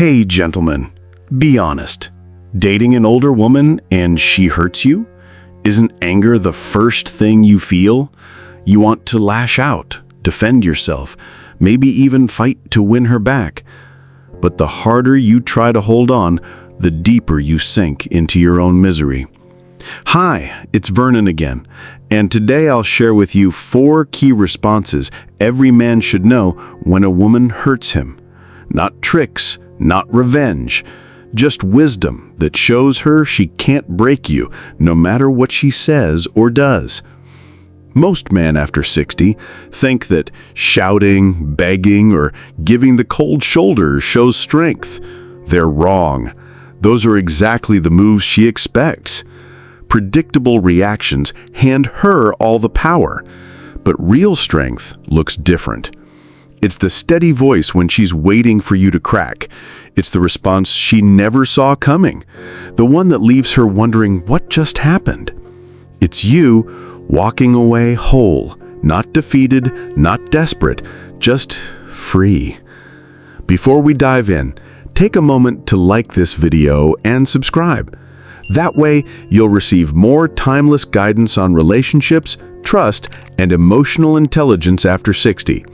Hey, gentlemen, be honest. Dating an older woman and she hurts you? Isn't anger the first thing you feel? You want to lash out, defend yourself, maybe even fight to win her back. But the harder you try to hold on, the deeper you sink into your own misery. Hi, it's Vernon again, and today I'll share with you 4 key responses every man should know when a woman hurts him. Not tricks, not revenge, just wisdom that shows her she can't break you no matter what she says or does. Most men after 60 think that shouting, begging, or giving the cold shoulder shows strength. They're wrong. Those are exactly the moves she expects. Predictable reactions hand her all the power, but real strength looks different. It's the steady voice when she's waiting for you to crack. It's the response she never saw coming, the one that leaves her wondering what just happened. It's you walking away whole, not defeated, not desperate, just free. Before we dive in, take a moment to like this video and subscribe. That way, you'll receive more timeless guidance on relationships, trust, and emotional intelligence after 60.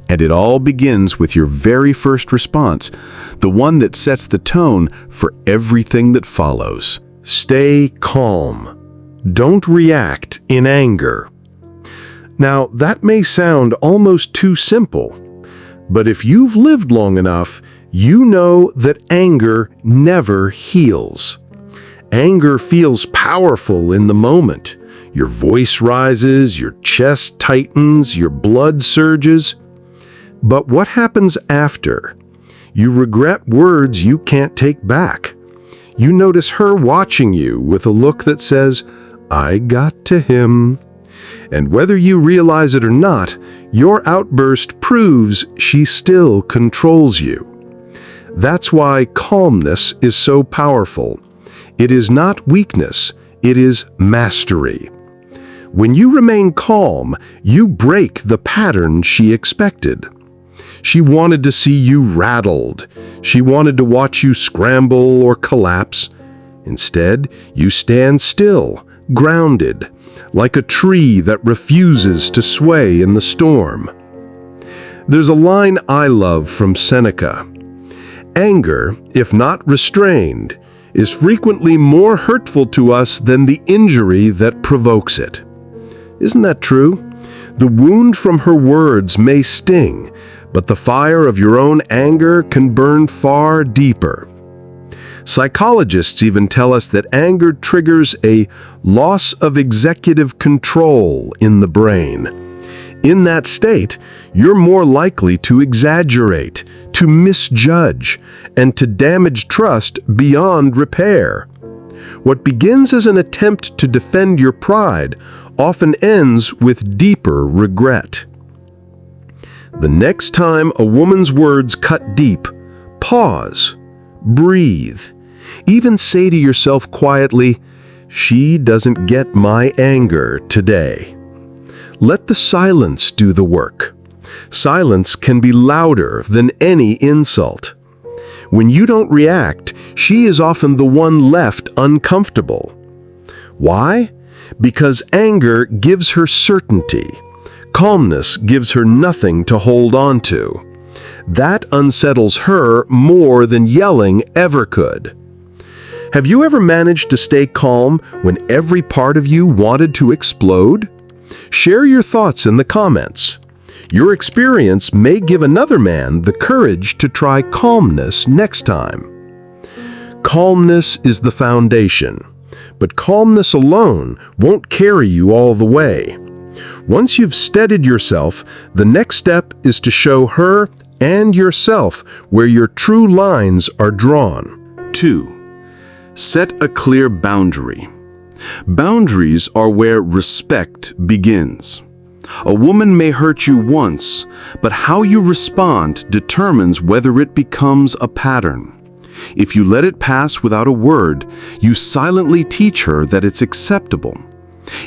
And it all begins with your very first response, the one that sets the tone for everything that follows. Stay calm. Don't react in anger. Now, that may sound almost too simple, but if you've lived long enough, you know that anger never heals. Anger feels powerful in the moment. Your voice rises, your chest tightens, your blood surges. But what happens after? You regret words you can't take back. You notice her watching you with a look that says, "I got to him." And whether you realize it or not, your outburst proves she still controls you. That's why calmness is so powerful. It is not weakness, it is mastery. When you remain calm, you break the pattern she expected. She wanted to see you rattled. She wanted to watch you scramble or collapse. Instead, you stand still, grounded, like a tree that refuses to sway in the storm. There's a line I love from Seneca. Anger, if not restrained, is frequently more hurtful to us than the injury that provokes it. Isn't that true? The wound from her words may sting, but the fire of your own anger can burn far deeper. Psychologists even tell us that anger triggers a loss of executive control in the brain. In that state, you're more likely to exaggerate, to misjudge, and to damage trust beyond repair. What begins as an attempt to defend your pride often ends with deeper regret. The next time a woman's words cut deep, pause, breathe. Even say to yourself quietly, "She doesn't get my anger today." Let the silence do the work. Silence can be louder than any insult. When you don't react, she is often the one left uncomfortable. Why? Because anger gives her certainty. Calmness gives her nothing to hold on to. That unsettles her more than yelling ever could. Have you ever managed to stay calm when every part of you wanted to explode? Share your thoughts in the comments. Your experience may give another man the courage to try calmness next time. Calmness is the foundation, but calmness alone won't carry you all the way. Once you've steadied yourself, the next step is to show her and yourself where your true lines are drawn. 2. Set a clear boundary. Boundaries are where respect begins. A woman may hurt you once, but how you respond determines whether it becomes a pattern. If you let it pass without a word, you silently teach her that it's acceptable.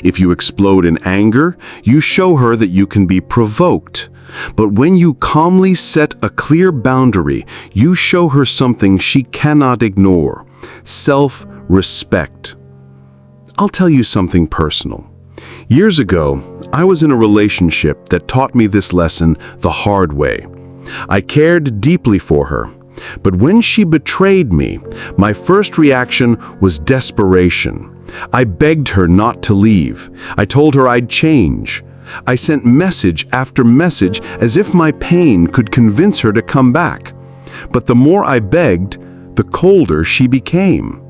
If you explode in anger, you show her that you can be provoked, But when you calmly set a clear boundary, you show her something she cannot ignore: self-respect. I'll tell you something personal. Years ago, I was in a relationship that taught me this lesson the hard way. I cared deeply for her, but when she betrayed me, my first reaction was desperation. I begged her not to leave. I told her I'd change. I sent message after message as if my pain could convince her to come back. But the more I begged, the colder she became.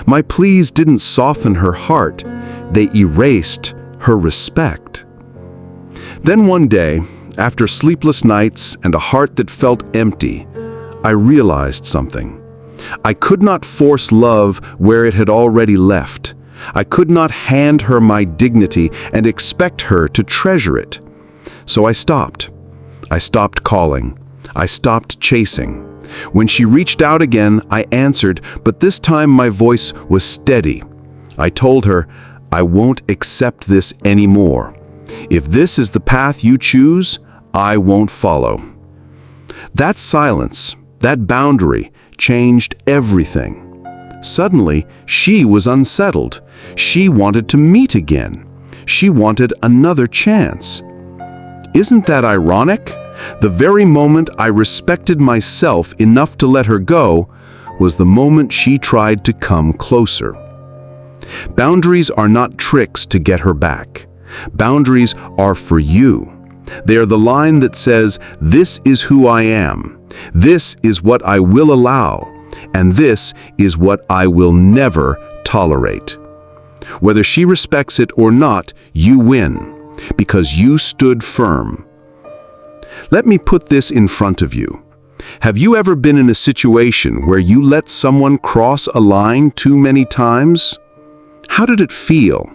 My pleas didn't soften her heart. They erased her respect. Then one day, after sleepless nights and a heart that felt empty, I realized something. I could not force love where it had already left. I could not hand her my dignity and expect her to treasure it. So I stopped. I stopped calling. I stopped chasing. When she reached out again, I answered, but this time my voice was steady. I told her, I won't accept this anymore. If this is the path you choose, I won't follow. That silence, that boundary, changed everything. Suddenly, she was unsettled. She wanted to meet again. She wanted another chance. Isn't that ironic? The very moment I respected myself enough to let her go was the moment she tried to come closer. Boundaries are not tricks to get her back. Boundaries are for you. They are the line that says, this is who I am. This is what I will allow. And this is what I will never tolerate. Whether she respects it or not, you win, because you stood firm. Let me put this in front of you. Have you ever been in a situation where you let someone cross a line too many times? How did it feel?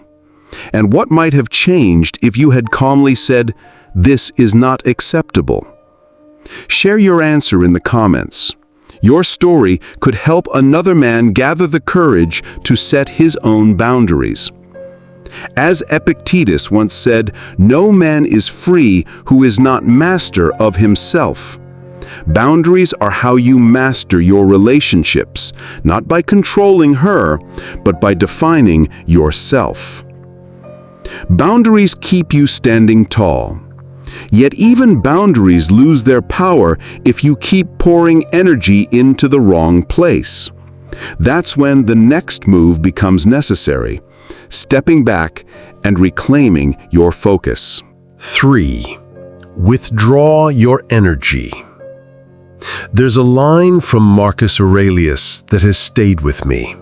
And what might have changed if you had calmly said, "This is not acceptable"? Share your answer in the comments. Your story could help another man gather the courage to set his own boundaries. As Epictetus once said, no man is free who is not master of himself. Boundaries are how you master your relationships, not by controlling her, but by defining yourself. Boundaries keep you standing tall. Yet even boundaries lose their power if you keep pouring energy into the wrong place. That's when the next move becomes necessary, stepping back and reclaiming your focus. 3. Withdraw your energy. There's a line from Marcus Aurelius that has stayed with me.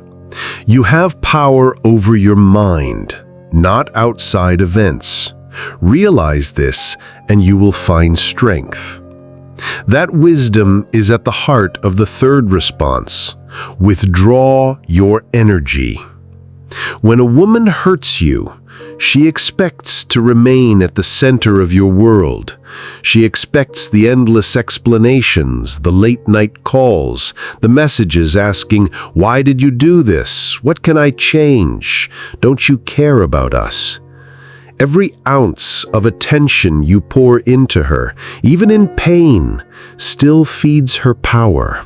You have power over your mind, not outside events. Realize this, and you will find strength. That wisdom is at the heart of the third response. Withdraw your energy. When a woman hurts you, she expects to remain at the center of your world. She expects the endless explanations, the late-night calls, the messages asking, "Why did you do this? What can I change? Don't you care about us?" Every ounce of attention you pour into her, even in pain, still feeds her power.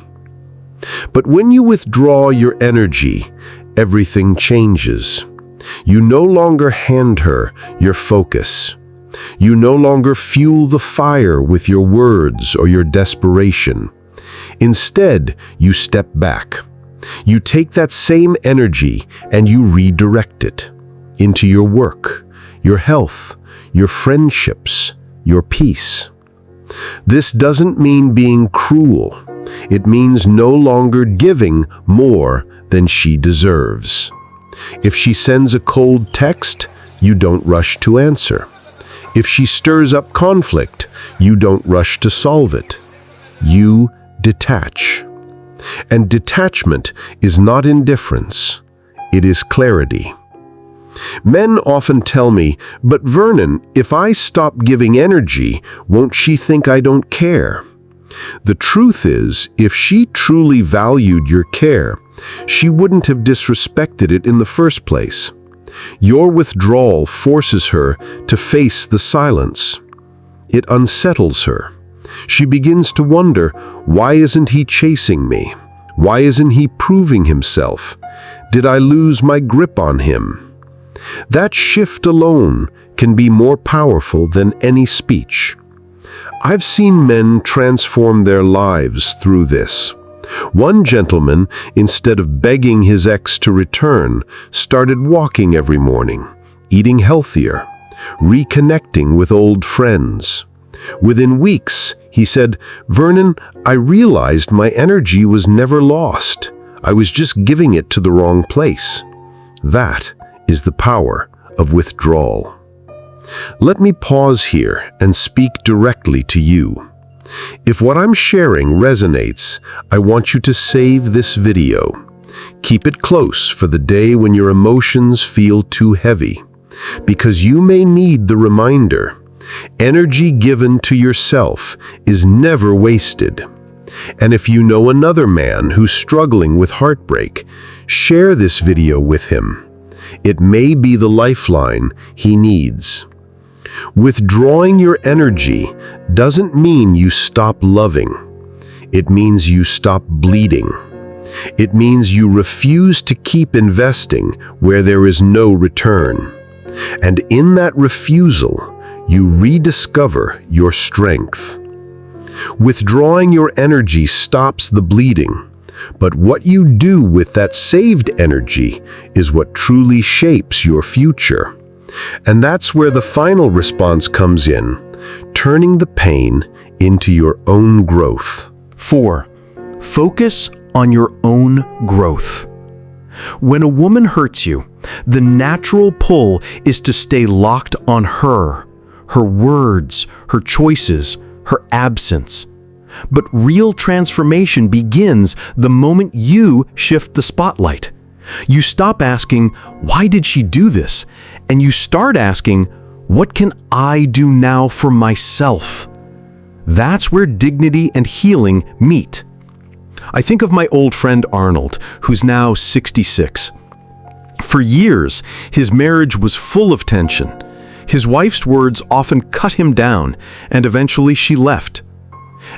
But when you withdraw your energy, everything changes. You no longer hand her your focus. You no longer fuel the fire with your words or your desperation. Instead, you step back. You take that same energy and you redirect it into your work, your health, your friendships, your peace. This doesn't mean being cruel. It means no longer giving more than she deserves. If she sends a cold text, you don't rush to answer. If she stirs up conflict, you don't rush to solve it. You detach. And detachment is not indifference. It is clarity. Men often tell me, "But Vernon, if I stop giving energy, won't she think I don't care?" The truth is, if she truly valued your care, she wouldn't have disrespected it in the first place. Your withdrawal forces her to face the silence. It unsettles her. She begins to wonder, why isn't he chasing me? Why isn't he proving himself? Did I lose my grip on him? That shift alone can be more powerful than any speech. I've seen men transform their lives through this. One gentleman, instead of begging his ex to return, started walking every morning, eating healthier, reconnecting with old friends. Within weeks, he said, "Vernon, I realized my energy was never lost. I was just giving it to the wrong place." That is the power of withdrawal. Let me pause here and speak directly to you. If what I'm sharing resonates, I want you to save this video. Keep it close for the day when your emotions feel too heavy, because you may need the reminder. Energy given to yourself is never wasted. And if you know another man who's struggling with heartbreak, share this video with him. It may be the lifeline he needs. Withdrawing your energy doesn't mean you stop loving. It means you stop bleeding. It means you refuse to keep investing where there is no return. And in that refusal, you rediscover your strength. Withdrawing your energy stops the bleeding, but what you do with that saved energy is what truly shapes your future. And that's where the final response comes in, turning the pain into your own growth. 4. Focus on your own growth. When a woman hurts you, the natural pull is to stay locked on her words, her choices, her absence. But real transformation begins the moment you shift the spotlight. You stop asking, "Why did she do this?" And you start asking, "What can I do now for myself?" That's where dignity and healing meet. I think of my old friend Arnold, who's now 66. For years, his marriage was full of tension. His wife's words often cut him down, and eventually she left.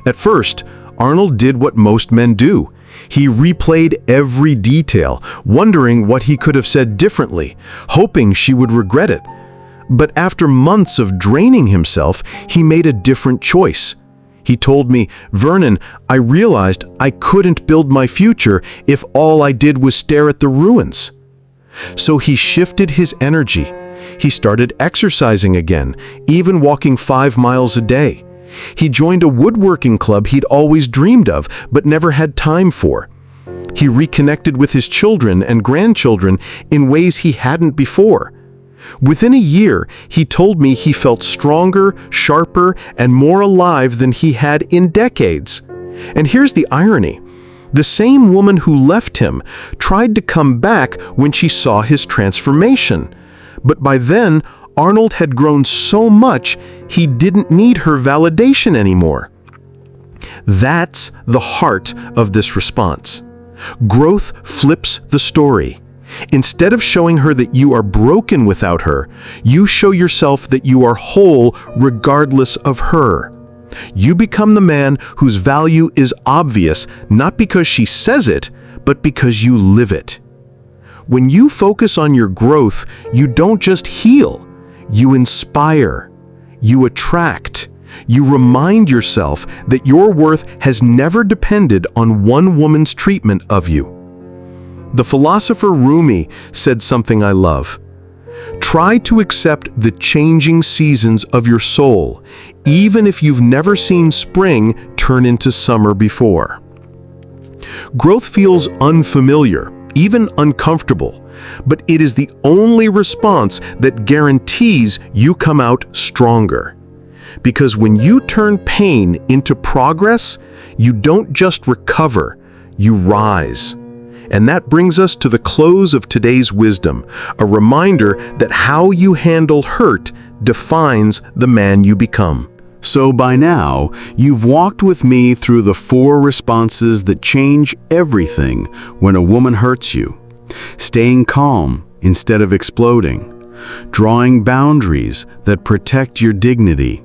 At first, Arnold did what most men do. He replayed every detail, wondering what he could have said differently, hoping she would regret it. But after months of draining himself, he made a different choice. He told me, "Vernon, I realized I couldn't build my future if all I did was stare at the ruins." So he shifted his energy. He started exercising again, even walking 5 miles a day. He joined a woodworking club he'd always dreamed of, but never had time for. He reconnected with his children and grandchildren in ways he hadn't before. Within a year, he told me he felt stronger, sharper, and more alive than he had in decades. And here's the irony. The same woman who left him tried to come back when she saw his transformation. But by then, Arnold had grown so much, he didn't need her validation anymore. That's the heart of this response. Growth flips the story. Instead of showing her that you are broken without her, you show yourself that you are whole regardless of her. You become the man whose value is obvious, not because she says it, but because you live it. When you focus on your growth, you don't just heal. You inspire, you attract, you remind yourself that your worth has never depended on one woman's treatment of you. The philosopher Rumi said something I love. Try to accept the changing seasons of your soul, even if you've never seen spring turn into summer before. Growth feels unfamiliar, even uncomfortable, but it is the only response that guarantees you come out stronger. Because when you turn pain into progress, you don't just recover, you rise. And that brings us to the close of today's wisdom, a reminder that how you handle hurt defines the man you become. So by now, you've walked with me through the 4 responses that change everything when a woman hurts you. Staying calm instead of exploding. Drawing boundaries that protect your dignity.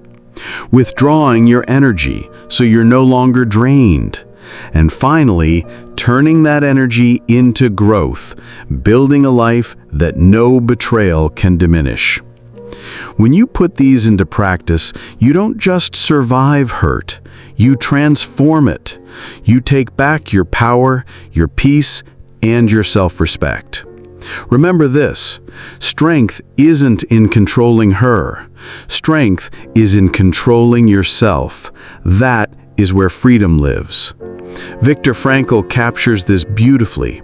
withdrawing your energy so you're no longer drained. And finally, turning that energy into growth, building a life that no betrayal can diminish. When you put these into practice, you don't just survive hurt, you transform it. You take back your power, your peace, and your self-respect. Remember this: strength isn't in controlling her. Strength is in controlling yourself. That is where freedom lives. Viktor Frankl captures this beautifully.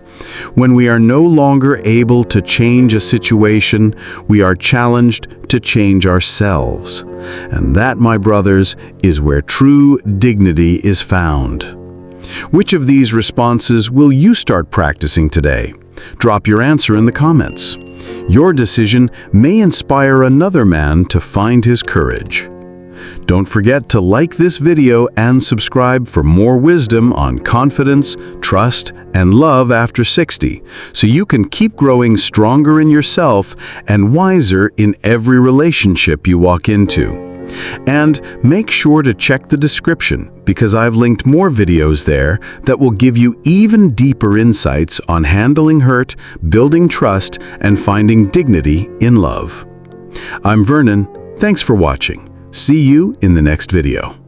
When we are no longer able to change a situation, we are challenged to change ourselves. And that, my brothers, is where true dignity is found. Which of these responses will you start practicing today? Drop your answer in the comments. Your decision may inspire another man to find his courage. Don't forget to like this video and subscribe for more wisdom on confidence, trust, and love after 60, so you can keep growing stronger in yourself and wiser in every relationship you walk into. And make sure to check the description, because I've linked more videos there that will give you even deeper insights on handling hurt, building trust, and finding dignity in love. I'm Vernon. Thanks for watching. See you in the next video.